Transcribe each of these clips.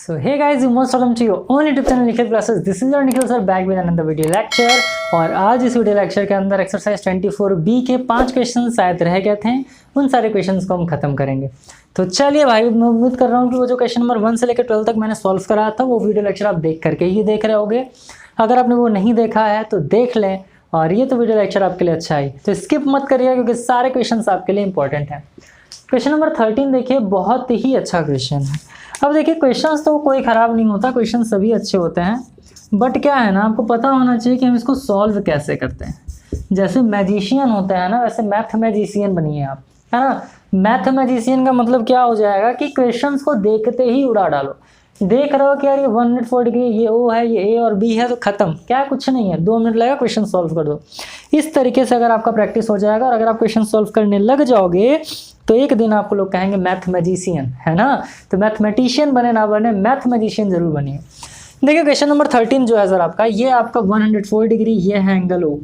So hey guys, you most welcome to your own YouTube channel Nikhil classes. This is your Nikhil sir back with another video lecture. और आज इस video lecture के अंदर exercise 24B के 5 question शायद रह गए थे. उन सारे क्वेश्चंस को हम खत्म करेंगे. तो चलिए भाई, मैं उम्मीद कर रहा हूँ कि वो जो क्वेश्चन नंबर 1 से लेकर 12 तक मैंने सॉल्व कराया था वो वीडियो लेक्चर आप देख करके ही देख रहे होगे. अगर आपने वो नहीं देखा है तो देख लें. और ये तो वीडियो लेक्चर आपके लिए अच्छा है, तो स्किप मत करिए क्योंकि सारे क्वेश्चन आपके लिए इंपॉर्टेंट हैं. क्वेश्चन नंबर 13 देखिए, बहुत ही अच्छा क्वेश्चन है. अब देखिए, क्वेश्चंस तो कोई ख़राब नहीं होता, क्वेश्चन सभी अच्छे होते हैं. बट क्या है ना, आपको पता होना चाहिए कि हम इसको सॉल्व कैसे करते हैं. जैसे मैजिशियन होता है ना, वैसे मैथ मैजिशियन बनिए आप, है ना. मैथ मैजिशियन का मतलब क्या हो जाएगा कि क्वेश्चंस को देखते ही उड़ा डालो. देख रहे हो कि यार ये 104 डिग्री, ये ओ है, ये ए और बी है, तो खत्म. क्या कुछ नहीं है, 2 मिनट लगेगा, क्वेश्चन सॉल्व कर दो. इस तरीके से अगर आपका प्रैक्टिस हो जाएगा और अगर आप क्वेश्चन सॉल्व करने लग जाओगे तो एक दिन आपको लोग कहेंगे मैथ मैजिशियन, है ना. तो मैथमेटिशियन बने ना बने, मैथ मैजिशियन जरूर बनिए. देखिए क्वेश्चन नंबर 13 जो है सर आपका, ये आपका 104 डिग्री, ये है एंगल ओ.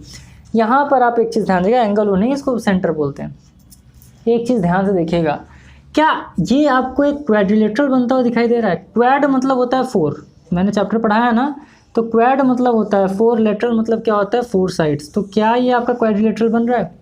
यहाँ पर आप एक चीज़ ध्यान देगा, एंगल ओ नहीं, इसको सेंटर बोलते हैं. एक चीज़ ध्यान से देखिएगा, क्या ये आपको एक क्वाड्रिलेटरल बनता हुआ दिखाई दे रहा है. क्वाड मतलब होता है 4, मैंने चैप्टर पढ़ाया है ना. तो क्वाड मतलब होता है 4, लेटरल मतलब क्या होता है 4 साइड्स. तो क्या ये आपका क्वाड्रिलेटरल बन रहा है?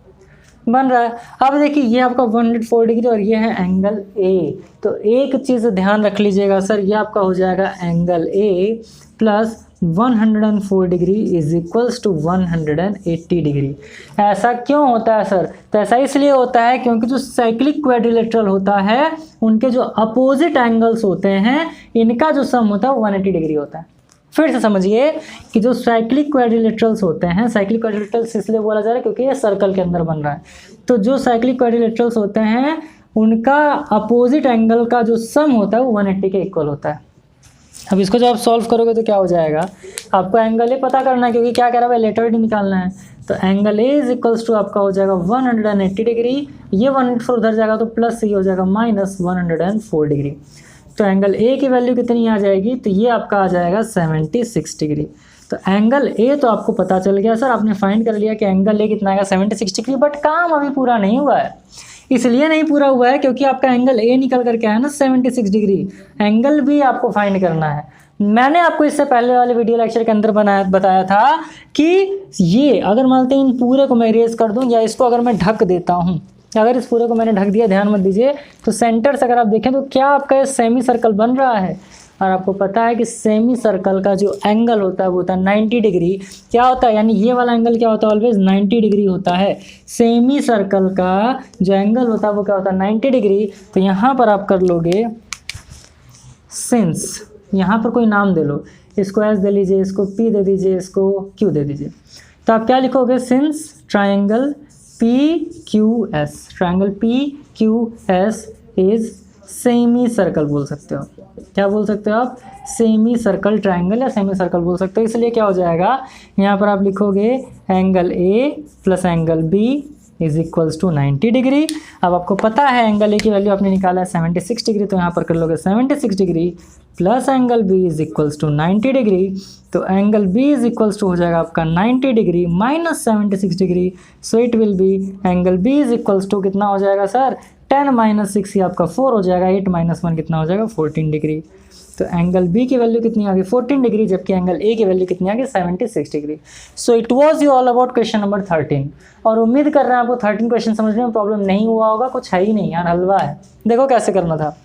बन रहा है. अब देखिए, ये आपका 104 डिग्री और ये है एंगल ए. तो एक चीज़ ध्यान रख लीजिएगा सर, ये आपका हो जाएगा angle A plus 104 degree is equals to 180 degree. ऐसा क्यों होता है सर? तो ऐसा इसलिए होता है क्योंकि जो साइक्लिक क्वाड्रिलेटरल होता है उनके जो अपोजिट एंगल्स होते हैं, इनका जो सम होता है वो 180 डिग्री होता है. फिर से समझिए कि जो साइक्लिक क्वाड्रिलेटरल्स होते हैं, साइक्लिक क्वाड्रिलेटरल्स इसलिए बोला जा रहा है क्योंकि ये सर्कल के अंदर बन रहा है. तो जो साइक्लिक क्वाड्रिलेटरल्स होते हैं उनका अपोजिट एंगल का जो सम होता है वो 180 के इक्वल होता है. अब इसको जब आप सॉल्व करोगे तो क्या हो जाएगा, आपको एंगल ए पता करना है क्योंकि क्या कह रहा है, लेटर डी निकालना है. तो angle A is equals to आपका हो जाएगा 180 डिग्री. ये 184 उधर जाएगा तो प्लस ये हो जाएगा माइनस 104 डिग्री. तो एंगल ए की वैल्यू कितनी आ जाएगी, तो ये आपका आ जाएगा 76 डिग्री. तो एंगल ए तो आपको पता चल गया सर, आपने फाइंड कर लिया कि एंगल ए कितना आएगा 76 डिग्री. बट काम अभी पूरा नहीं हुआ है. इसलिए नहीं पूरा हुआ है क्योंकि आपका एंगल ए निकल करके आया ना 76 डिग्री. एंगल भी आपको फाइंड करना है. मैंने आपको इससे पहले वाले वीडियो लेक्चर के अंदर बताया था कि ये अगर मानते हैं इन पूरे को मैं इरेज कर दूं या इसको अगर मैं ढक देता हूं, अगर इस पूरे को मैंने ढक दिया, ध्यान मत दीजिए, तो सेंटर से अगर आप देखें तो क्या आपका ये सेमी सर्कल बन रहा है. और आपको पता है कि सेमी सर्कल का जो एंगल होता है वो होता है 90 डिग्री. क्या होता है, यानी ये वाला एंगल क्या होता है, ऑलवेज 90 डिग्री होता है. सेमी सर्कल का जो एंगल होता है वो क्या होता है 90 डिग्री. तो यहाँ पर आप कर लोगे सिंस, यहाँ पर कोई नाम दे लो, इसको एस दे लीजिए, इसको पी दे दीजिए, इसको क्यू दे दीजिए. तो आप क्या लिखोगे, since triangle PQS, triangle PQS is semi circle बोल सकते हो. क्या बोल सकते हो आप, सेमी सर्कल ट्राइंगल या सेमी सर्कल बोल सकते हो. इसलिए क्या हो जाएगा, यहाँ पर आप लिखोगे angle A plus angle B is equals to 90 degree. अब आपको पता है एंगल A की वैल्यू आपने निकाला है 76 डिग्री, तो यहाँ पर कर लोगे 76 degree plus angle B is equals to 90 degree. तो angle B is equals to हो जाएगा आपका 90 degree minus 76 degree. So it will be angle B is equals to कितना हो जाएगा सर, 10 माइनस 6 ये आपका 4 हो जाएगा. 8 माइनस 1 कितना हो जाएगा 14 डिग्री. तो एंगल B की वैल्यू कितनी आ गई 14 डिग्री, जबकि एंगल A की वैल्यू कितनी आ गई 76 degree. So it was you all about question number 13. और उम्मीद कर रहे हैं आपको 13 क्वेश्चन समझने में प्रॉब्लम नहीं हुआ होगा. कुछ है ही नहीं यार, हलवा है. देखो कैसे करना था.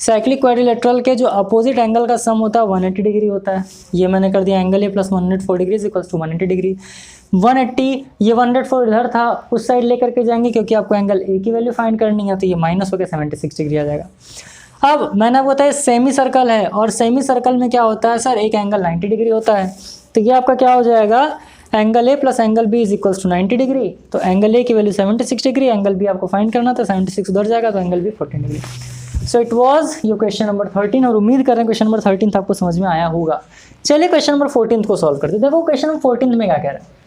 साइक्लिक क्वाड्रिलेटरल के जो अपोजिट एंगल का सम होता है 180 डिग्री होता है. ये मैंने कर दिया angle A plus 104 degree is equals to 180 degree. 180, ये 104 इधर था, उस साइड लेकर के जाएंगे क्योंकि आपको एंगल ए की वैल्यू फाइंड करनी है. तो ये माइनस होकर 76 डिग्री आ जाएगा. अब मैंने आपको बताया सेमी सर्कल है, और सेमी सर्कल में क्या होता है सर, एक एंगल 90 डिग्री होता है. तो ये आपका क्या हो जाएगा, angle A plus angle B is equals to 90 degree. तो एंगल ए की वैल्यू 76 डिग्री, एंगल बी आपको फाइंड करना था, 76 उधर जाएगा तो angle B 14 degree. So it was your question number 13. और उम्मीद कर रहे हैं क्वेश्चन नंबर 13 आपको समझ में आया होगा. चलिए क्वेश्चन नंबर 14 को सॉल्व करते हैं. देखो क्वेश्चन नंबर 14 में क्या कह रहा है.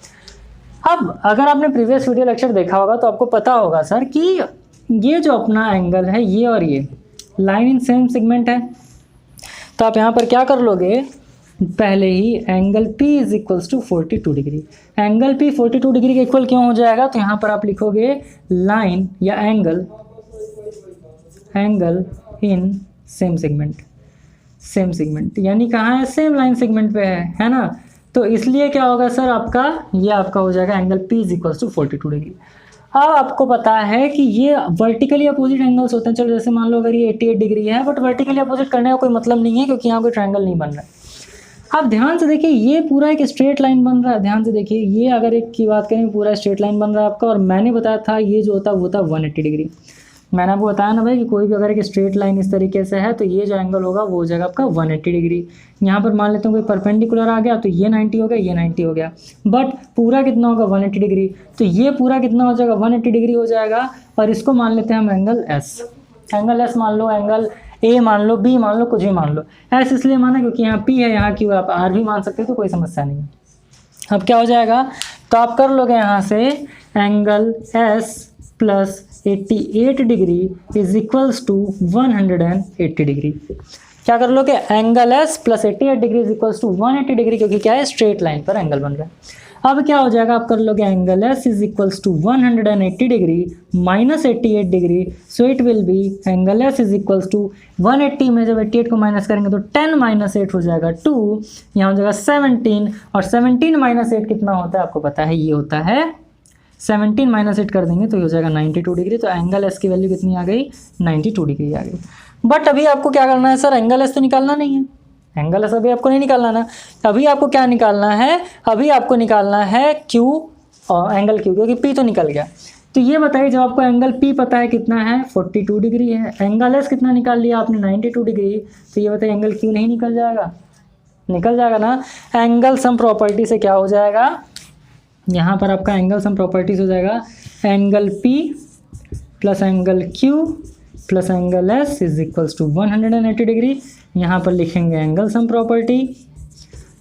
अब अगर आपने प्रीवियस वीडियो लेक्चर देखा होगा तो आपको पता होगा सर कि ये जो अपना एंगल है, ये और ये लाइन इन सेम सेगमेंट है. तो आप यहाँ पर क्या कर लोगे, पहले ही angle P is equals to 42 degree. Angle P 42 degree के इक्वल क्यों हो जाएगा, तो यहाँ पर आप लिखोगे लाइन या angle in same segment. Same segment, यानी कहाँ है, सेम लाइन सेगमेंट पे है ना। तो इसलिए क्या होगा सर आपका, ये आपका हो जाएगा angle P is equals to 42 degree. अब आपको पता है कि ये वर्टिकली अपोजिट एंगल्स होते हैं। चलो जैसे मान लो अगर ये 88 डिग्री है, बट वर्टिकली अपोजिट करने का कोई मतलब नहीं है क्योंकि यहाँ कोई ट्रायंगल नहीं बन रहा है। आप ध्यान से देखिए, ये पूरा एक स्ट्रेट लाइन बन रहा है। ध्यान से देखिए, ये अगर एक की बात करें पूरा स्ट्रेट लाइन बन रहा है आपका, और मैंने बताया था ये जो होता है वो था 180 डिग्री। मैंने आपको बताया ना भाई कि कोई भी अगर एक स्ट्रेट लाइन इस तरीके से है तो ये जो एंगल होगा वो हो जाएगा आपका 180 डिग्री। यहाँ पर मान लेते हैं कोई परपेंडिकुलर आ गया तो ये 90 हो गया, ये 90 हो गया, बट पूरा कितना होगा 180 डिग्री। तो ये पूरा कितना हो जाएगा 180 डिग्री हो जाएगा। और इसको मान लेते हैं हम एंगल एस। एंगल एस मान लो, एंगल ए मान लो, बी मान लो, कुछ भी मान लो। एस इसलिए माना क्योंकि यहाँ पी है, यहाँ क्यू, आप आर भी मान सकते हो, तो कोई समस्या नहीं है। अब क्या हो जाएगा, तो आप कर लोगे यहाँ से angle S plus 88 degree is equals to 180 degree. क्या कर लोगे, angle S plus 88 degree is equals to 180 degree, क्योंकि क्या है, स्ट्रेट लाइन पर एंगल बन रहा है। अब क्या हो जाएगा, आप कर लोगे angle S is equals to 180 degree minus 88 degree. So it will be angle S is equals to 180 में जब 88 को माइनस करेंगे तो 10 माइनस 8 हो जाएगा 2, यहाँ हो जाएगा 17, और 17 माइनस 8 कितना होता है आपको पता है, ये होता है 17 माइनस 8 कर देंगे तो ये हो जाएगा 92 डिग्री। तो एंगल एस की वैल्यू कितनी आ गई, 92 डिग्री आ गई। बट अभी आपको क्या करना है सर, एंगल एस तो निकालना नहीं है, एंगल एस अभी आपको नहीं निकालना ना। अभी आपको क्या निकालना है, अभी आपको निकालना है क्यू और एंगल क्यू, क्योंकि पी तो निकल गया। तो ये बताइए, जब आपको एंगल पी पता है कितना है, 42 डिग्री है, एंगल एस कितना निकाल लिया आपने 92 डिग्री, तो ये बताइए एंगल क्यू नहीं निकल जाएगा, निकल जाएगा ना। एंगल सम प्रॉपर्टी से क्या हो जाएगा, यहाँ पर आपका एंगल सम प्रॉपर्टीज हो जाएगा angle P plus angle Q plus angle S is equals to 180 degree. यहाँ पर लिखेंगे एंगल सम प्रॉपर्टी।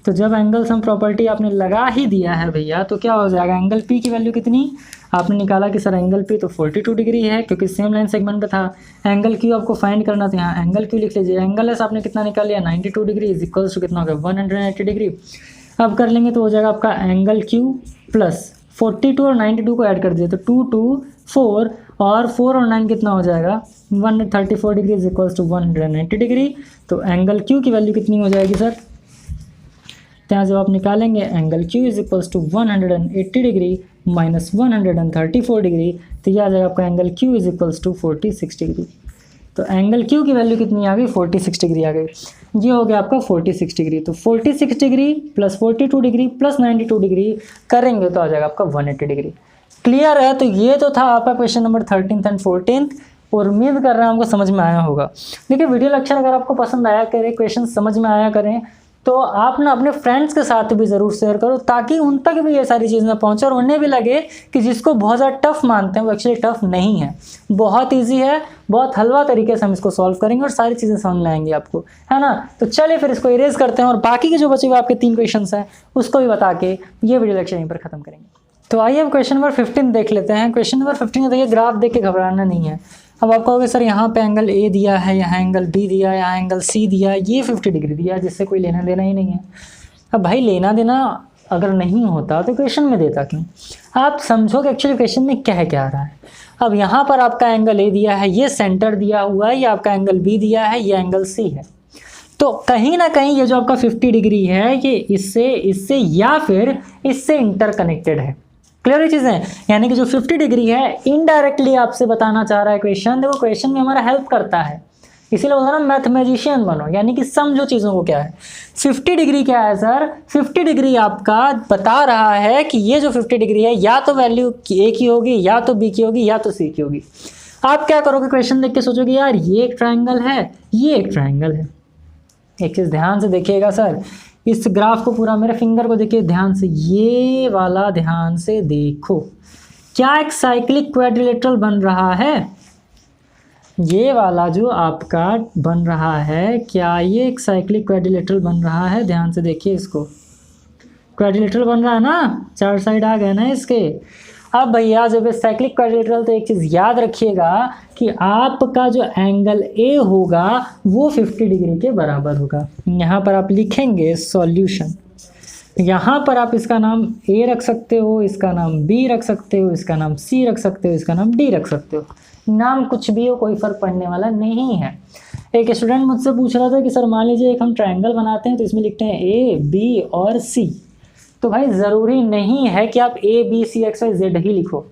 तो जब एंगल सम प्रॉपर्टी आपने लगा ही दिया है भैया, तो क्या हो जाएगा, एंगल पी की वैल्यू कितनी आपने निकाला कि सर एंगल पी तो 42 डिग्री है क्योंकि सेम लाइन सेगमेंट पे था। एंगल क्यू आपको फाइंड करना था, यहाँ एंगल क्यू लिख लीजिए। एंगल एस आपने कितना निकाल लिया 92 डिग्री इज इक्वल्स टू कितना हो गया 180 डिग्री। अब कर लेंगे तो हो जाएगा आपका एंगल क्यू प्लस 42 और 92 को ऐड कर दिए तो 2 2 4 और 4 और 9 कितना हो जाएगा 134 degree is equals to 180 degree. तो एंगल क्यू की वैल्यू कितनी हो जाएगी सर, यहाँ जब आप निकालेंगे angle Q is equals to 180 degree minus 134 degree, तो यह आ जाएगा आपका angle Q is equals to 46 degree. तो एंगल क्यू की वैल्यू कितनी आ गई 46 डिग्री आ गई। ये हो गया आपका 46 डिग्री। तो 46 degree plus 42 degree plus 92 degree करेंगे तो आ जाएगा आपका 180 डिग्री। क्लियर है। तो ये तो था आपका question number 13th and 14th, और उम्मीद कर रहा हूँ आपको समझ में आया होगा। देखिए वीडियो लेक्चर अगर आपको पसंद आया करे, क्वेश्चन समझ में आया करें, तो आप ना अपने फ्रेंड्स के साथ भी ज़रूर शेयर करो ताकि उन तक भी ये सारी चीज़ें पहुंचे और उन्हें भी लगे कि जिसको बहुत ज़्यादा टफ मानते हैं वो एक्चुअली टफ नहीं है, बहुत इजी है, बहुत हलवा तरीके से हम इसको सॉल्व करेंगे और सारी चीज़ें समझ में आएंगी आपको, है ना। तो चलिए फिर इसको इरेज करते हैं और बाकी के जो बचे हुए आपके 3 क्वेश्चन हैं उसको भी बता के ये वीडियो लेक्चर यहीं पर खत्म करेंगे। तो आइए अब क्वेश्चन नंबर 15 देख लेते हैं। क्वेश्चन नंबर 15 देखिए, ग्राफ देख के घबराना नहीं है। अब आप कहोगे सर यहाँ पे एंगल ए दिया है, यहाँ एंगल बी दिया है, यहाँ एंगल सी दिया है, ये 50 डिग्री दिया है जिससे कोई लेना देना ही नहीं है। अब भाई लेना देना अगर नहीं होता तो क्वेश्चन में देता क्यों। आप समझोगे एक्चुअली क्वेश्चन में क्या रहा है। अब यहाँ पर आपका एंगल ए दिया है, ये सेंटर दिया हुआ है, ये आपका एंगल बी दिया है, ये एंगल सी है। तो कहीं ना कहीं ये जो आपका 50 डिग्री है ये इससे या फिर इससे इंटरकनेक्टेड है। क्लियर चीज़ है, यानी कि जो 50 डिग्री है इनडायरेक्टली आपसे बताना चाह रहा है क्वेश्चन। देखो क्वेश्चन में हमारा हेल्प करता है, इसीलिए बोलता ना मैथमेटिशियन बनो, यानी कि समझो चीज़ों को क्या है। 50 डिग्री क्या है सर, 50 डिग्री आपका बता रहा है कि ये जो 50 डिग्री है या तो वैल्यू ए की होगी, या तो बी की होगी, या तो सी की होगी। आप क्या करोगे, क्वेश्चन देख के सोचोगे यार ये एक ट्राइंगल है, ये एक ट्राइंगल है। एक चीज़ ध्यान से देखिएगा सर, इस ग्राफ को पूरा, मेरे फिंगर को देखिए ध्यान से, ये वाला ध्यान से देखो, क्या एक साइक्लिक क्वाड्रिलेटरल बन रहा है। ये वाला जो आपका बन रहा है, क्या ये एक साइक्लिक क्वाड्रिलेटरल बन रहा है। ध्यान से देखिए इसको, क्वाड्रिलेटरल बन रहा है ना, 4 साइड आ गए ना इसके। अब भैया जब साइक्लिक क्वाड्रिलेटरल, तो एक चीज़ याद रखिएगा कि आपका जो एंगल ए होगा वो 50 डिग्री के बराबर होगा। यहाँ पर आप लिखेंगे सॉल्यूशन, यहाँ पर आप इसका नाम ए रख सकते हो, इसका नाम बी रख सकते हो, इसका नाम सी रख सकते हो, इसका नाम डी रख सकते हो। नाम कुछ भी हो, कोई फर्क पड़ने वाला नहीं है। एक स्टूडेंट मुझसे पूछ रहा था कि सर मान लीजिए एक हम ट्रायंगल बनाते हैं तो इसमें लिखते हैं ए बी और सी। तो भाई ज़रूरी नहीं है कि आप A B C X Y Z ही लिखो।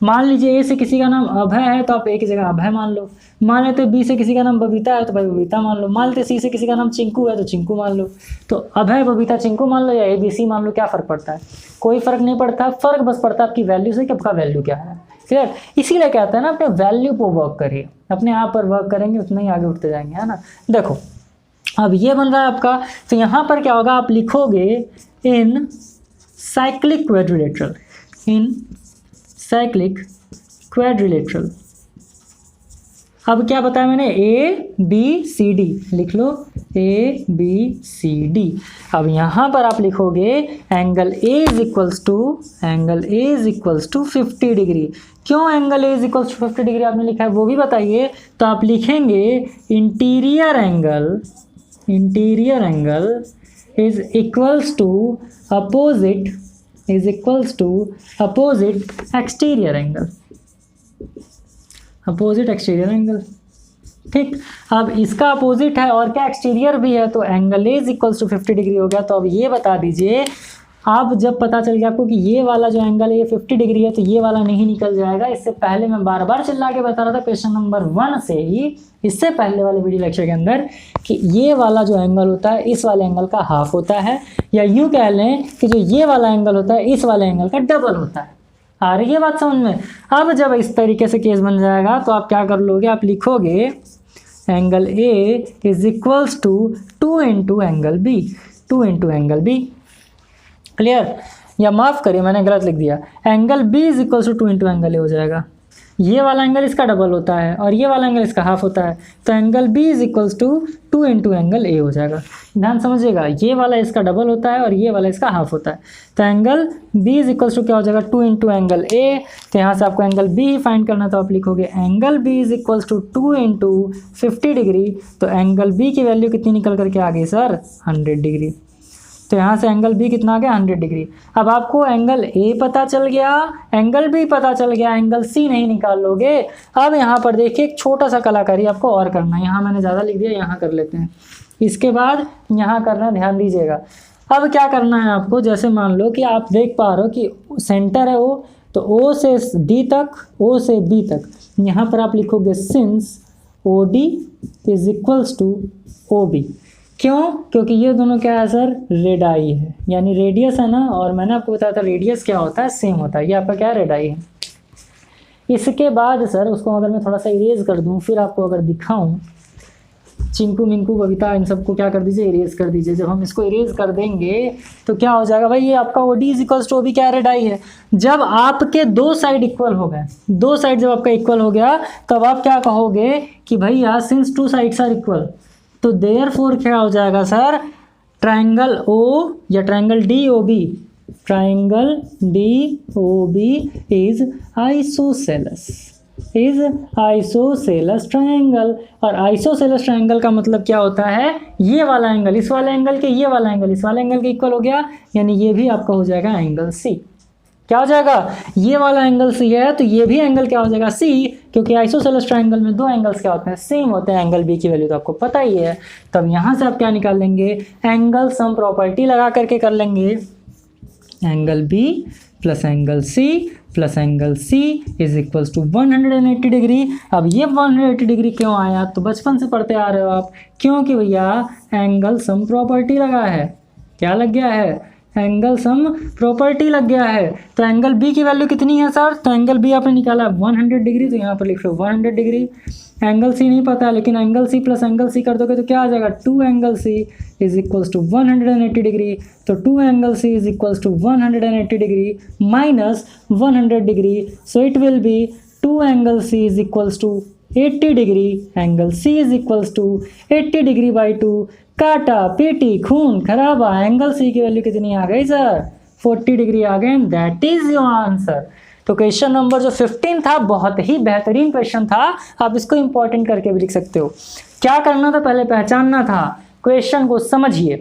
मान लीजिए ए से किसी का नाम अभय है तो आप ए की जगह अभय मान लो। मान लेते बी से किसी का नाम बबीता है तो भाई बबीता मान लो। मान लेते सी से किसी का नाम चिंकू है तो चिंकू मान लो। तो अभय बबीता चिंकू मान लो या ए बी सी मान लो, क्या फ़र्क पड़ता है? कोई फ़र्क नहीं पड़ता। फ़र्क बस पड़ता है आपकी वैल्यू से कि आपका वैल्यू क्या है। क्लियर? इसीलिए कहते हैं ना अपने वैल्यू पर वर्क करिए, अपने आप पर वर्क करेंगे उतना ही आगे उठते जाएंगे, है ना। देखो अब ये बन रहा है आपका, तो यहाँ पर क्या होगा, आप लिखोगे इन साइक्लिक क्वाड्रिलेटरल, इन साइक्लिक क्वाड्रिलेटरल। अब क्या बताया मैंने, ए बी सी डी लिख लो, ए बी सी डी। अब यहाँ पर आप लिखोगे angle A is equals to, angle A is equals to 50 degree. क्यों angle A is equals to 50 degree आपने लिखा है वो भी बताइए। तो आप लिखेंगे interior angle, interior angle is equals to opposite, is equals to opposite exterior angle, opposite exterior angle. ठीक, अब इसका अपोजिट है और क्या एक्सटीरियर भी है, तो angle A is equals to 50 degree हो गया। तो अब ये बता दीजिए, आप जब पता चल गया आपको कि ये वाला जो एंगल है ये 50 डिग्री है तो ये वाला नहीं निकल जाएगा। इससे पहले मैं बार बार चिल्ला के बता रहा था क्वेश्चन नंबर 1 से ही, इससे पहले वाले वीडियो लेक्चर के अंदर, कि ये वाला जो एंगल होता है इस वाले एंगल का हाफ होता है, या यूँ कह लें कि जो ये वाला एंगल होता है इस वाले एंगल का डबल होता है। आ रही है बात समझ में? अब जब इस तरीके से केस बन जाएगा तो आप क्या कर लोगे, आप लिखोगे angle A is equals to 2 into angle B, 2 into angle B. Clear? या माफ़ करिए मैंने गलत लिख दिया, angle B is equals to 2 into angle A हो जाएगा। ये वाला एंगल इसका डबल होता है और ये वाला एंगल इसका हाफ होता है, तो angle B is equals to 2 into angle A हो जाएगा। ध्यान समझिएगा, ये वाला इसका डबल होता है और ये वाला इसका हाफ होता है, तो angle B is equals to क्या हो जाएगा, 2 इंटू एंगल ए। तो यहाँ से आपको एंगल बी फाइंड करना, तो आप लिखोगे angle B is equals to 2 into 50 degree. तो एंगल बी की वैल्यू कितनी निकल करके आ गई सर, 100 डिग्री। तो यहाँ से एंगल बी कितना आ गया, 100 डिग्री। अब आपको एंगल ए पता चल गया, एंगल बी पता चल गया, एंगल सी नहीं निकाल लोगे। अब यहाँ पर देखिए एक छोटा सा कलाकारी आपको और करना है, यहाँ मैंने ज़्यादा लिख दिया, यहाँ कर लेते हैं। इसके बाद यहाँ करना, ध्यान दीजिएगा। अब क्या करना है आपको, जैसे मान लो कि आप देख पा रहे हो कि सेंटर है ओ, तो ओ से डी तक, ओ से बी तक, यहाँ पर आप लिखोगे since O D is equals to O B. क्यों? क्योंकि ये दोनों क्या है सर, रेडाई है, यानी रेडियस है ना, और मैंने आपको बताया था रेडियस क्या होता है, सेम होता है। ये आपका क्या है, रेडाई है। इसके बाद सर उसको अगर मैं थोड़ा सा इरेज कर दूं, फिर आपको अगर दिखाऊं, चिंकू मिंकू बबीता इन सबको क्या कर दीजिए, इरेज कर दीजिए। जब हम इसको इरेज कर देंगे तो क्या हो जाएगा भाई, ये आपका O D is equals to O B क्या है, रेडाई है। जब आपके दो साइड इक्वल हो गए, दो साइड जब आपका इक्वल हो गया, तब आप क्या कहोगे कि भैया सिंस 2 साइड्स आर इक्वल, तो देयरफॉर क्या हो जाएगा सर, ट्रायंगल ओ या triangle D O B, triangle D O B is isosceles, is isosceles triangle. और आइसोसेलस ट्रायंगल का मतलब क्या होता है, ये वाला एंगल इस वाले एंगल के, ये वाला एंगल इस वाले एंगल के इक्वल हो गया, यानी ये भी आपका हो जाएगा एंगल सी। क्या हो जाएगा, ये वाला एंगल सी है तो ये भी एंगल क्या हो जाएगा, सी, क्योंकि आइसोसेलस ट्रायंगल में दो एंगल्स क्या होते हैं, सेम होते हैं। एंगल बी की वैल्यू तो आपको पता ही है। तब यहाँ से आप क्या निकाल लेंगे, एंगल सम प्रॉपर्टी लगा करके कर लेंगे, angle B plus angle C plus angle C is equals to 180 degree. अब ये 180 डिग्री क्यों आया, तो बचपन से पढ़ते आ रहे हो आप, क्योंकि भैया एंगल सम प्रॉपर्टी लगा है। क्या लग गया है, एंगल सम प्रॉपर्टी लग गया है। तो एंगल बी की वैल्यू कितनी है सर, तो एंगल बी आपने निकाला 100 डिग्री, तो यहाँ पर लिख लो 100 डिग्री। एंगल सी नहीं पता है, लेकिन angle C plus angle C कर दोगे तो क्या आ जाएगा, 2 angle C is equals to 180 degree. तो 2 angle C is equals to 180 degree minus 100 degree, so it will be 2 angle C is equals to 80 degree. Angle C is equals to 80 degree by 2, काटा PT खून खराबा, angle C की value कितनी आ गई sir, 40 degree आ गए। That is your answer. तो question number जो 15 था बहुत ही बेहतरीन क्वेश्चन था, आप इसको इंपॉर्टेंट करके भी लिख सकते हो। क्या करना था, पहले पहचानना था, क्वेश्चन को समझिए,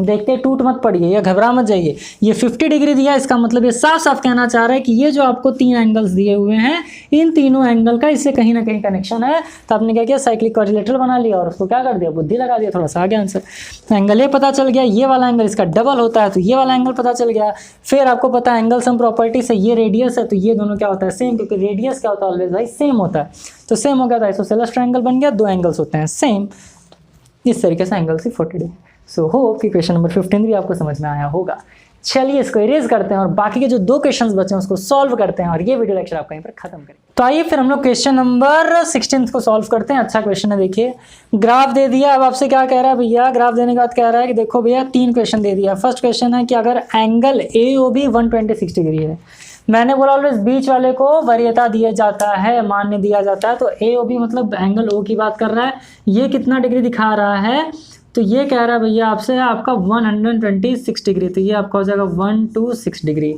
देखते टूट मत पड़िए या घबरा मत जाइए। ये 50 डिग्री दिया, इसका मतलब ये साफ साफ कहना चाह रहा है कि ये जो आपको 3 एंगल्स दिए हुए हैं, इन तीनों एंगल का इससे कहीं ना कहीं कनेक्शन है। तो आपने क्या किया, साइक्लिक क्वाड्रिलेटरल बना लिया और उसको क्या कर दिया, बुद्धि लगा दिया, थोड़ा सा आ गया आंसर। एंगल ए पता चल गया, ये वाला एंगल इसका डबल होता है तो ये वाला एंगल पता चल गया। फिर आपको पता है एंगल सम प्रॉपर्टी से ये रेडियस है तो ये दोनों क्या होता है, सेम, क्योंकि रेडियस क्या होता है ऑलवेज भाई सेम होता है। तो सेम हो गया था, आइसोसेलेस ट्रायंगल बन गया, 2 एंगल्स होते हैं सेम। इस तरीके से angle C 40 degree. So hope कि क्वेश्चन नंबर 15 भी आपको समझ में आया होगा। चलिए इसको इरेज करते हैं और बाकी के जो 2 क्वेश्चंस बचे हैं उसको सॉल्व करते हैं और ये वीडियो लेक्चर आपका यहीं पर खत्म करें। तो आइए फिर हम लोग क्वेश्चन नंबर 16 को सॉल्व करते हैं। अच्छा क्वेश्चन है, देखिए ग्राफ दे दिया। अब आपसे क्या कह रहा है भैया, ग्राफ देने के बाद कह रहा है कि देखो भैया 3 क्वेश्चन दे दिया। फर्स्ट क्वेश्चन है कि अगर एंगल AOB 126 डिग्री है, मैंने बोला ऑलवेज बीच वाले को वरीयता दिया जाता है, मान्य दिया जाता है। तो AOB मतलब एंगल O की बात कर रहा है। ये कितना डिग्री दिखा रहा है, तो ये कह रहा है भैया आपसे आपका 126 डिग्री, तो ये आपका हो जाएगा 126 डिग्री।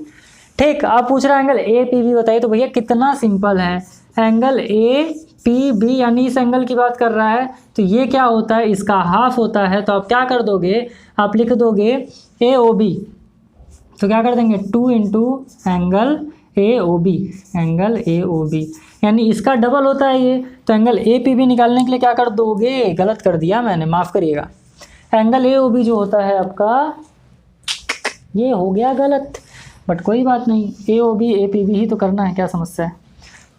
ठीक, आप पूछ रहे हैं एंगल APB बताइए। तो भैया कितना सिंपल है, एंगल APB यानी इस एंगल की बात कर रहा है तो ये क्या होता है, इसका हाफ होता है। तो आप क्या कर दोगे, आप लिख दोगे AOB, तो क्या कर देंगे 2 into angle AOB, angle AOB यानी इसका डबल होता है ये। तो एंगल APB निकालने के लिए क्या कर दोगे, गलत कर दिया मैंने, माफ़ करिएगा। एंगल AOB जो होता है आपका, ये हो गया गलत, बट कोई बात नहीं, AOB APB ही तो करना है, क्या समस्या है।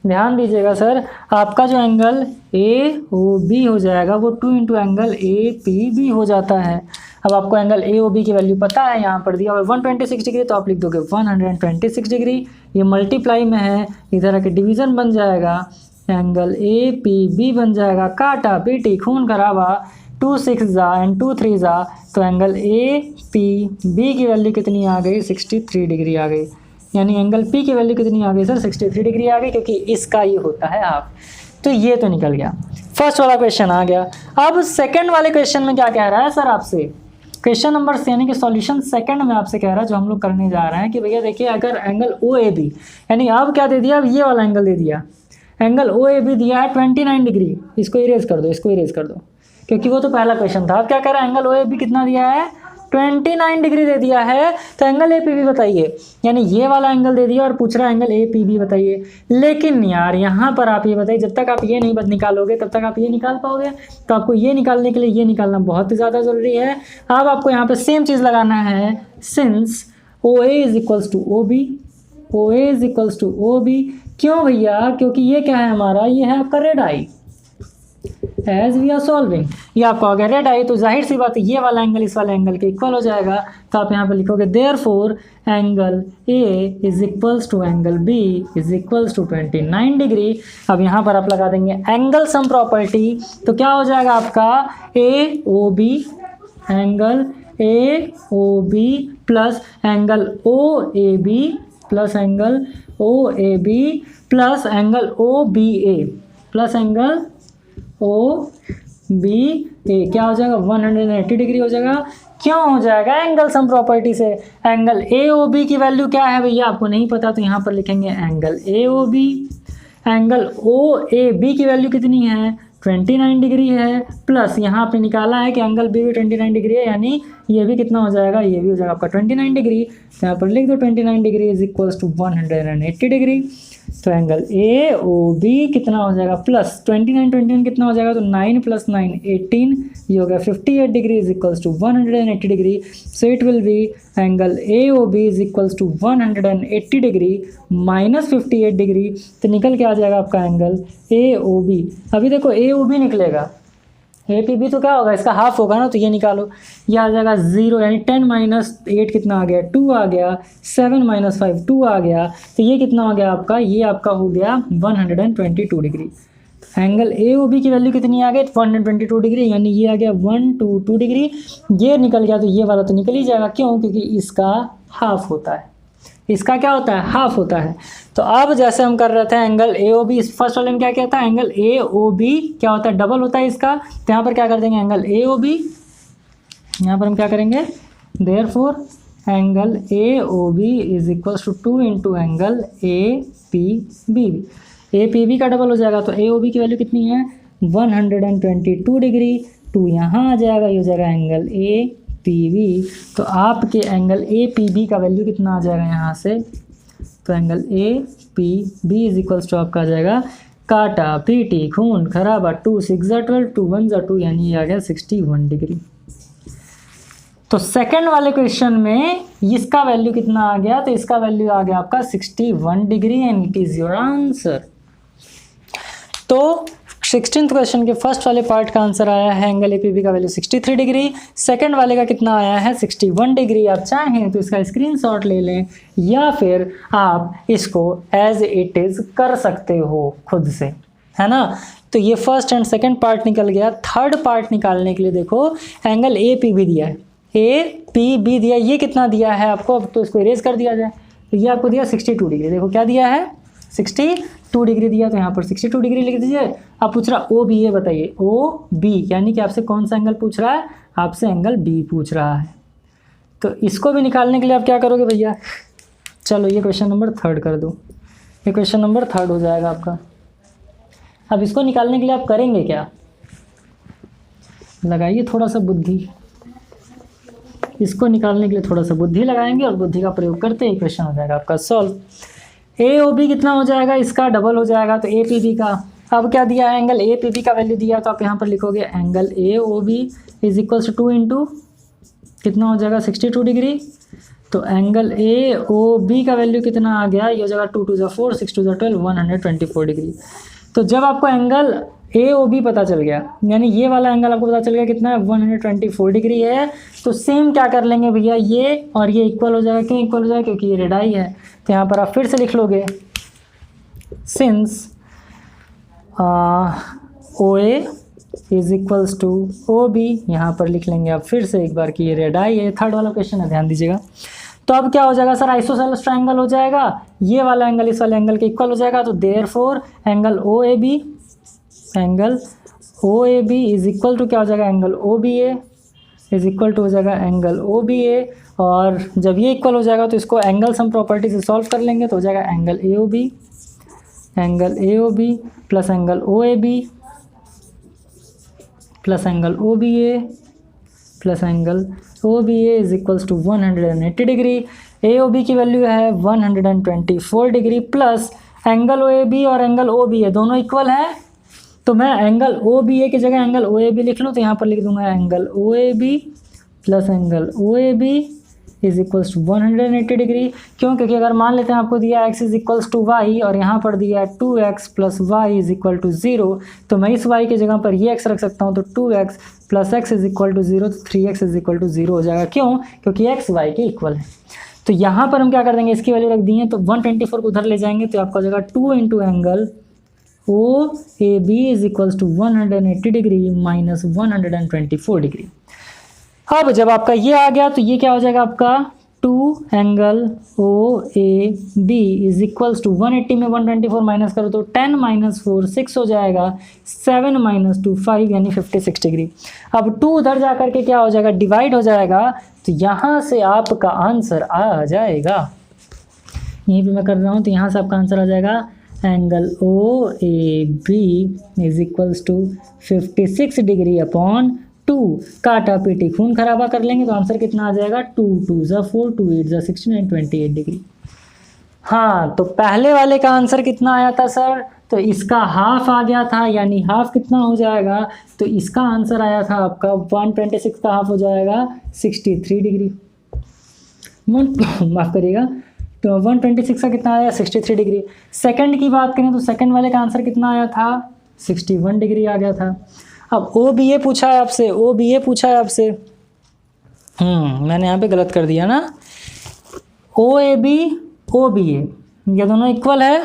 ध्यान दीजिएगा सर, आपका जो एंगल AOB हो जाएगा वो 2 इंटू एंगल APB हो जाता है। अब आपको एंगल AOB की वैल्यू पता है, यहाँ पर दिया हुआ 126 डिग्री, तो आप लिख दोगे 126 डिग्री। ये मल्टीप्लाई में है, इधर आके डिवीज़न बन जाएगा, एंगल APB बन जाएगा, काटा पीटी खून खराबा, 2 6 जा एंड 2 3 जा, तो एंगल APB की वैल्यू कितनी आ गई, 63 डिग्री आ गई। यानी एंगल P की वैल्यू कितनी आ गई सर, 63 डिग्री आ गई, क्योंकि इसका ये होता है हाफ। तो ये तो निकल गया, फर्स्ट वाला क्वेश्चन आ गया। अब सेकंड वाले क्वेश्चन में क्या कह रहा है सर आपसे, क्वेश्चन नंबर यानी कि सॉल्यूशन सेकंड में आपसे कह रहा है, जो हम लोग करने जा रहे हैं कि भैया देखिए अगर एंगल OAB यानी अब क्या दे दिया, अब ये वाला एंगल दे दिया, एंगल OAB दिया है 29 डिग्री। इसको इरेज कर दो, इसको इरेज कर दो, क्योंकि वो तो पहला क्वेश्चन था। अब क्या कह रहा है, एंगल OAB कितना दिया है, 29 डिग्री दे दिया है। तो एंगल APB बताइए, यानी ये वाला एंगल दे दिया और पूछ रहा है एंगल APB बताइए। लेकिन यार यहाँ पर आप ये बताइए, जब तक आप ये नहीं निकालोगे तब तक आप ये निकाल पाओगे। तो आपको ये निकालने के लिए ये निकालना बहुत ही ज़्यादा ज़रूरी है। अब आपको यहाँ पे सेम चीज़ लगाना है, since OA is equals to OB, OA is equals to OB। क्यों भैया, क्योंकि ये क्या है हमारा, ये है आपका radii. As we are solving, ये आपका हो गया रेड आई, तो जाहिर सी बात है ये वाला एंगल इस वाले एंगल के इक्वल हो जाएगा। तो आप यहाँ पे लिखोगे therefore angle A is equals to angle B is equals to 29 degree. अब यहाँ पर आप लगा देंगे एंगल सम प्रॉपर्टी, तो क्या हो जाएगा आपका AOB, angle AOB plus angle OAB plus angle OAB plus angle OBA plus angle OBA, क्या हो जाएगा 180 डिग्री हो जाएगा। क्यों हो जाएगा, एंगल सम प्रॉपर्टी से। एंगल AOB की वैल्यू क्या है भैया, आपको नहीं पता तो यहाँ पर लिखेंगे एंगल AOB। एंगल OAB की वैल्यू कितनी है, 29 डिग्री है, प्लस यहाँ पे निकाला है कि एंगल B भी 29 डिग्री है, यानी ये भी कितना हो जाएगा, ये भी हो जाएगा आपका 29 डिग्री। तो यहाँ पर लिख दो 29 degree is equals to 180 degree. तो एंगल AOB कितना हो जाएगा, प्लस 29 कितना हो जाएगा, तो 9 + 9 18, ये हो गया 58 degree is equals to 180 degree. So it will be angle AOB is equals to 180 degree minus 58 degree. तो निकल के आ जाएगा आपका एंगल AOB। अभी देखो AOB निकलेगा, APB तो क्या होगा, इसका हाफ होगा ना, तो ये निकालो, ये आ जाएगा 0, यानी 10 - 8 कितना आ गया, 2 आ गया, 7 - 5 2 आ गया। तो ये कितना हो गया आपका, ये आपका हो गया 122 डिग्री। एंगल AOB की वैल्यू कितनी आ गई, 122 डिग्री, यानी ये आ गया 122 डिग्री। ये निकल गया तो ये वाला तो निकल ही जाएगा, क्यों, क्योंकि इसका हाफ होता है, इसका क्या होता है, हाफ होता है। तो अब जैसे हम कर रहे थे एंगल AOB, फर्स्ट वाले में क्या कहता है, एंगल AOB क्या होता है, डबल होता है इसका। तो यहाँ पर क्या कर देंगे, एंगल AOB, यहाँ पर हम क्या करेंगे, therefore angle AOB is equals to 2 into angle APB। APB का डबल हो जाएगा, तो AOB की वैल्यू कितनी है, 122 डिग्री। 2 यहाँ आ जाएगा, ये हो जाएगा एंगल PV, तो आपके एंगल APB का वैल्यू कितना आ जाएगा यहाँ से, तो angle APB is equals to आपका आ जाएगा काटा PT खून खराबा 2 6 12 2 1 2, यानी ये आ गया 61 डिग्री। तो सेकंड वाले क्वेश्चन में इसका वैल्यू कितना आ गया, तो इसका वैल्यू आ गया आपका 61 degree and it is your answer. तो 16th क्वेश्चन के फर्स्ट वाले पार्ट का आंसर आया है एंगल APB का वैल्यू 63 डिग्री, सेकंड वाले का कितना आया है 61 डिग्री। आप चाहें तो इसका स्क्रीनशॉट ले लें या फिर आप इसको एज इट इज कर सकते हो खुद से, है ना। तो ये फर्स्ट एंड सेकंड पार्ट निकल गया। थर्ड पार्ट निकालने के लिए देखो एंगल APB दिया है, APB दिया, ये कितना दिया है आपको, अब तो इसको इरेज कर दिया जाए। तो ये आपको दिया 62 डिग्री, देखो क्या दिया है 62 डिग्री दिया, तो यहाँ पर 62 डिग्री लिख दीजिए। अब पूछ रहा OBA बताइए, OB यानी कि आपसे कौन सा एंगल पूछ रहा है, आपसे एंगल B पूछ रहा है। तो इसको भी निकालने के लिए आप क्या करोगे भैया, चलो ये क्वेश्चन नंबर 3 कर दो, ये क्वेश्चन नंबर 3 हो जाएगा आपका। अब इसको निकालने के लिए आप करेंगे क्या, लगाइए थोड़ा सा बुद्धि, इसको निकालने के लिए थोड़ा सा बुद्धि लगाएंगे और बुद्धि का प्रयोग करते ही क्वेश्चन हो जाएगा आपका सॉल्व। AOB कितना हो जाएगा, इसका डबल हो जाएगा, तो APB का अब क्या दिया है, एंगल APB का वैल्यू दिया, तो आप यहाँ पर लिखोगे angle AOB is equals to 2 into कितना हो जाएगा 62 डिग्री। तो एंगल AOB का वैल्यू कितना आ गया, ये हो जाएगा 2 2 जा 4 6 2 जा 12 124 डिग्री। तो जब आपको एंगल AOB पता चल गया, यानी ये वाला एंगल आपको पता चल गया कितना है 124 डिग्री है, तो सेम क्या कर लेंगे भैया, ये और ये इक्वल हो जाएगा। क्यों इक्वल हो जाएगा, क्योंकि ये रेडाई है। तो यहाँ पर आप फिर से लिख लोगे since OA is equals to OB, यहाँ पर लिख लेंगे आप फिर से एक बार कि ये रेडाई है। थर्ड वाला क्वेश्चन है, ध्यान दीजिएगा। तो अब क्या हो जाएगा सर, आइसोसेलेस ट्रायंगल हो जाएगा, ये वाला एंगल इस वाले एंगल के इक्वल हो जाएगा। तो therefore angle OAB is equal to क्या हो जाएगा, angle OBA is equal to हो जाएगा एंगल OBA। और जब ये इक्वल हो जाएगा तो इसको एंगल सम प्रॉपर्टी से सॉल्व कर लेंगे, तो हो जाएगा angle AOB plus angle OAB plus angle OBA plus angle OBA is equals to 180 degree. AOB की वैल्यू है 124 डिग्री प्लस एंगल OAB और एंगल OBA दोनों इक्वल है, तो मैं एंगल OBA की जगह एंगल OAB लिख लूँ, तो यहाँ पर लिख दूंगा angle OAB plus angle OAB is equals to 180 degree. क्यों, क्योंकि अगर मान लेते हैं आपको दिया x is equals to y और यहाँ पर दिया है 2x plus y is equal to 0, तो मैं इस y की जगह पर ये x रख सकता हूँ, तो 2x plus x is equal to 0, तो 3x इज इक्वल टू 0 हो जाएगा। क्यों, क्योंकि x y के इक्वल है। तो यहाँ पर हम क्या कर देंगे, इसकी वैल्यू रख दी है, तो 124 को उधर ले जाएंगे, तो आपका हो जाएगा 2 into angle OAB is equals to 180 degree minus 124 degree. अब जब आपका ये आ गया तो ये क्या हो जाएगा आपका 2 angle OAB is equals to 180 में 124 माइनस करो तो 10 माइनस 4 6 हो जाएगा, 7 माइनस 2 5 यानी 56 डिग्री। अब 2 उधर जा करके क्या हो जाएगा, डिवाइड हो जाएगा, तो यहाँ से आपका आंसर आ जाएगा, यहीं पे मैं कर रहा हूँ, तो यहाँ से आपका आंसर आ जाएगा angle OAB is equals to 56 degree upon 2, काटा पीटी खून खराबा कर लेंगे, तो आंसर कितना आ जाएगा 2 2 जा 4 2 8 जा 16 28 डिग्री। हाँ, तो पहले वाले का आंसर कितना आया था सर, तो इसका हाफ आ गया था, यानी हाफ कितना हो जाएगा, तो इसका आंसर आया था आपका 126 का हाफ हो जाएगा 63 डिग्री। माफ़ करिएगा, तो 126 का कितना आया 63 डिग्री। सेकंड की बात करें तो सेकंड वाले का आंसर कितना आया था 61 डिग्री आ गया था। अब OBA पूछा है आपसे, OBA पूछा है आपसे, मैंने यहाँ पे गलत कर दिया ना, OAB OBA ये दोनों इक्वल है,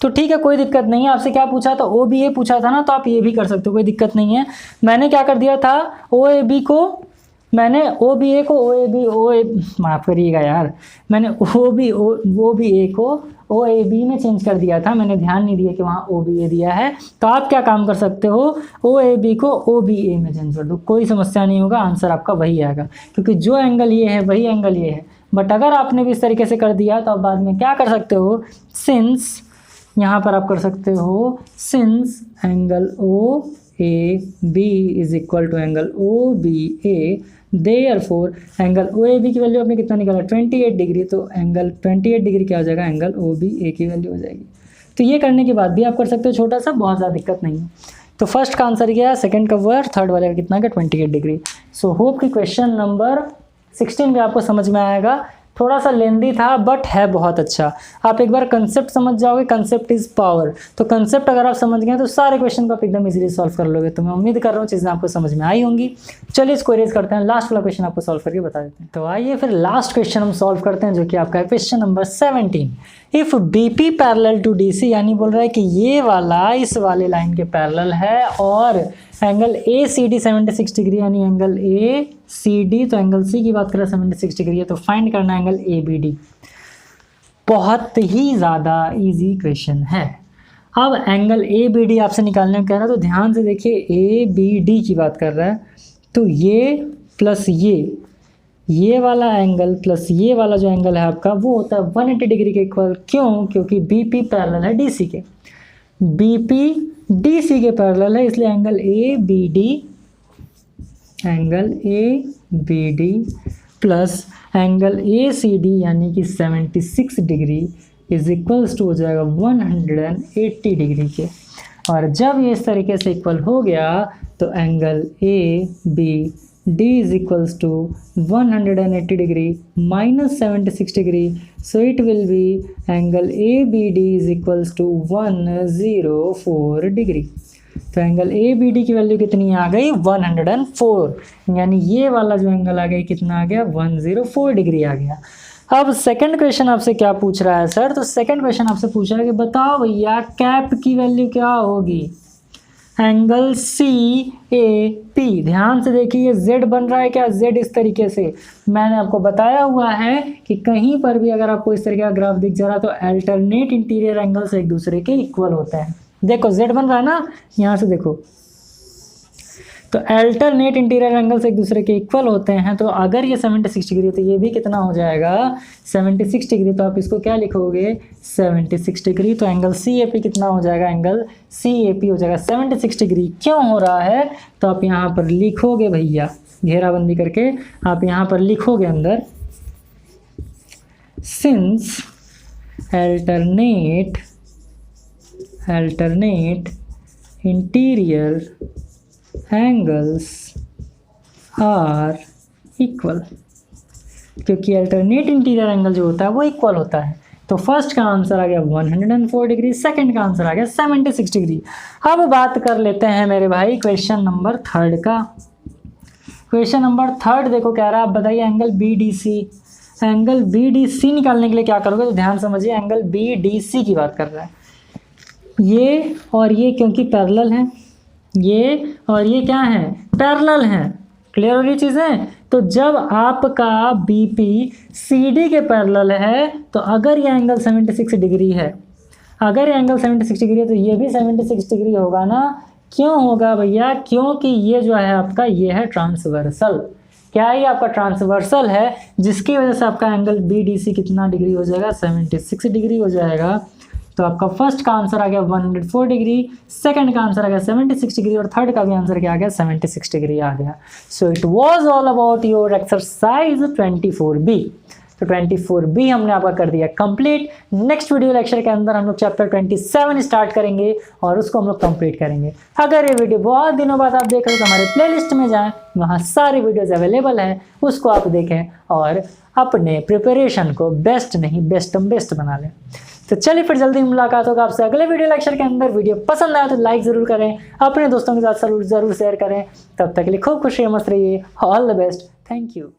तो ठीक है कोई दिक्कत नहीं है। आपसे क्या पूछा था, OBA पूछा था ना, तो आप ये भी कर सकते हो, कोई दिक्कत नहीं है। मैंने क्या कर दिया था, OBA को माफ़ करिएगा यार, मैंने OBA को OAB में चेंज कर दिया था, मैंने ध्यान नहीं दिया कि वहाँ OBA दिया है। तो आप क्या काम कर सकते हो, OAB को OBA में चेंज कर दो, कोई समस्या नहीं होगा, आंसर आपका वही आएगा, क्योंकि जो एंगल ये है वही एंगल ये है। बट अगर आपने भी इस तरीके से कर दिया तो आप बाद में क्या कर सकते हो, सिंस यहाँ पर आप कर सकते हो since angle A B is equal to angle O B A, therefore angle O A B की वैल्यू आपने कितना निकाला 28 डिग्री, तो एंगल 28 डिग्री क्या हो जाएगा, एंगल ओ बी ए की वैल्यू हो जाएगी। तो ये करने के बाद भी आप कर सकते हो छोटा सा, बहुत ज़्यादा दिक्कत नहीं है। तो फर्स्ट का आंसर क्या है, सेकंड का वर्ड, थर्ड वाले का कितना है 28 डिग्री। सो होप कि क्वेश्चन नंबर 16 भी आपको समझ में आएगा। थोड़ा सा लेंदी था बट है बहुत अच्छा। आप एक बार कंसेप्ट समझ जाओगे, कंसेप्ट इज पावर। तो कंसेप्ट अगर आप समझ गए तो सारे क्वेश्चन को आप एकदम इजीली सॉल्व कर लोगे। तो मैं उम्मीद कर रहा हूँ चीज़ें आपको समझ में आई होंगी। चलिए इसको इरेज करते हैं, लास्ट वाला क्वेश्चन आपको सॉल्व करके बता देते हैं। तो आइए फिर लास्ट क्वेश्चन हम सॉल्व करते हैं, जो कि आपका है question number 17। If BP parallel to DC, यानी बोल रहा है कि ये वाला इस वाले लाइन के पैरेलल है और angle A C D 76 degree, यानी एंगल ए सी डी, तो एंगल सी की बात करें 76 डिग्री है, तो फाइंड करना एंगल ए बी डी। बहुत ही ज़्यादा इजी क्वेश्चन है। अब एंगल ए बी डी आपसे निकालने को कह रहा है, तो ध्यान से देखिए, ए बी डी की बात कर रहा है, तो ये प्लस ये वाला एंगल प्लस ये वाला जो एंगल है आपका, वो होता है 180 डिग्री के इक्वल। क्यों? क्योंकि बीपी पैरेलल है डीसी के, बीपी डीसी के पैरेलल है, इसलिए angle A B D plus angle A C D यानी कि 76 डिग्री इज इक्वल्स टू हो जाएगा 180 डिग्री के। और जब ये इस तरीके से इक्वल हो गया तो angle A B D is equals to 180 degree minus 76 degree, so it will be angle A B D is equals to 104 degree. तो एंगल ए बी डी की वैल्यू कितनी आ गई, 104, यानी ये वाला जो एंगल आ गया कितना आ गया, 104 डिग्री आ गया। अब सेकंड क्वेश्चन आपसे क्या पूछ रहा है सर, तो सेकंड क्वेश्चन आपसे पूछ रहा है कि बताओ भैया कैप की वैल्यू क्या होगी, एंगल सी ए पी। ध्यान से देखिए जेड बन रहा है क्या, जेड इस तरीके से मैंने आपको बताया हुआ है कि कहीं पर भी अगर आपको इस तरीके का ग्राफ दिख जा रहा है तो अल्टरनेट इंटीरियर एंगल्स एक दूसरे के इक्वल होते हैं। देखो जेड बन रहा है ना, यहाँ से देखो, तो अल्टरनेट इंटीरियर एंगल्स एक दूसरे के इक्वल होते हैं। तो अगर ये 76 डिग्री है तो ये भी कितना हो जाएगा 76 डिग्री, तो आप इसको क्या लिखोगे 76 डिग्री। तो एंगल सी ए पी कितना हो जाएगा, एंगल सी ए पी हो जाएगा 76 डिग्री। क्यों हो रहा है, तो आप यहाँ पर लिखोगे भैया, घेराबंदी करके आप यहाँ पर लिखोगे अंदर, since alternate interior angles are equal, क्योंकि अल्टरनेट इंटीरियर एंगल जो होता है वो इक्वल होता है। तो फर्स्ट का आंसर आ गया 104 डिग्री, सेकंड का आंसर आ गया 76 डिग्री। अब बात कर लेते हैं मेरे भाई क्वेश्चन नंबर थर्ड का। क्वेश्चन नंबर थर्ड देखो क्या रहा है, आप बताइए angle B D C. Angle B D C निकालने के लिए क्या करोगे, तो ध्यान समझिए, एंगल बी डी सी की बात कर रहा है, ये और ये क्योंकि पैरेलल हैं, ये और ये क्या है, पैरेलल हैं। क्लियर हो रही चीज़ें। तो जब आपका बीपी सीडी के पैरेलल है, तो अगर ये एंगल 76 डिग्री है, अगर ये एंगल 76 डिग्री है तो ये भी 76 डिग्री होगा ना। क्यों होगा भैया, क्योंकि ये जो है आपका, ये है ट्रांसवर्सल। क्या ये आपका ट्रांसवर्सल है, जिसकी वजह से आपका एंगल बी डी सी कितना डिग्री हो जाएगा, 76 डिग्री हो जाएगा। तो आपका फर्स्ट का आंसर आ गया 104 डिग्री, सेकंड का आंसर आ गया 76 डिग्री और थर्ड का भी आंसर क्या आ गया 76 डिग्री आ गया। सो it was all about your exercise 24B। तो 24B हमने आपका कर दिया कंप्लीट। नेक्स्ट वीडियो लेक्चर के अंदर हम लोग चैप्टर 27 स्टार्ट करेंगे और उसको हम लोग कंप्लीट करेंगे। अगर ये वीडियो बहुत दिनों बाद आप देख रहे हो तो हमारे प्लेलिस्ट में जाएं, वहाँ सारी वीडियोस अवेलेबल हैं, उसको आप देखें और अपने प्रिपरेशन को बेस्ट नहीं बेस्ट बना लें। तो चलिए फिर जल्दी मुलाकात होगा आपसे अगले वीडियो लेक्चर के अंदर। वीडियो पसंद आया तो लाइक ज़रूर करें, अपने दोस्तों के साथ ज़रूर शेयर करें। तब तक के लिए खूब खुश रहिए, मस्त रहिए। All the best, thank you.